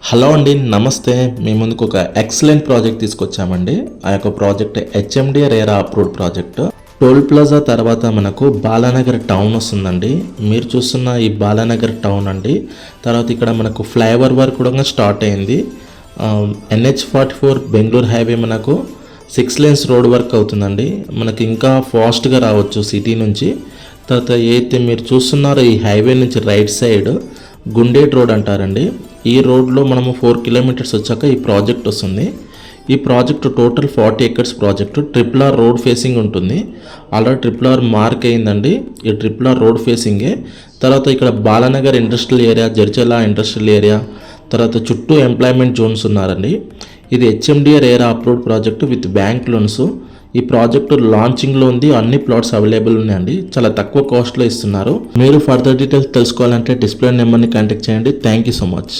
Hello అండి, నమస్తే. మీ ముందుకు ఒక ఎక్సలెంట్ ప్రాజెక్ట్ తీసుకొచ్చామండి. ఆ యొక్క project HMDA RERA approved project. Toll plaza తర్వాత మనకు బాలానగర్ టౌన్ వస్తుందండి. మీరు చూస్తున్న ఈ బాలానగర్ టౌన్ అండి. తర్వాత ఇక్కడ మనకు ఫ్లైఓవర్ వర్క్ కూడా స్టార్ట్ అయింది. NH44 బెంగళూరు హైవే మనకు 6 lanes రోడ్ వర్క్ అవుతుందండి. మనకి ఇంకా ఫాస్ట్గా రావచ్చు సిటీ నుంచి. తర్వాత అయితే మీరు చూస్తున్నారో ఈ హైవే నుంచి రైట్ సైడ్ గుండేట్ రోడ్ అంటారండి. ఈ రోడ్లో మనము 4 kilometers వచ్చాక ఈ ప్రాజెక్ట్ వస్తుంది. ఈ project total 40 acres project. RRR road facing ఉంటుంది. ఆల్రెడీ RRR మార్క్ అయిందండి. ఈ RRR రోడ్ ఫేసింగే. తర్వాత ఇక్కడ Balanagar industrial area, Jadcherla industrial area, తర్వాత చుట్టూ ఎంప్లాయ్మెంట్ జోన్స్ ఉన్నారండి. ఇది HMD RERA approved project with bank loans. ఈ ప్రాజెక్టు లాంచింగ్లో ఉంది. అన్ని ప్లాట్స్ అవైలబుల్ ఉన్నాయండి. చాలా తక్కువ కాస్ట్లో ఇస్తున్నారు. మీరు ఫర్దర్ డీటెయిల్స్ తెలుసుకోవాలంటే డిస్ప్లే నెంబర్ని కాంటాక్ట్ చేయండి. Thank you so much.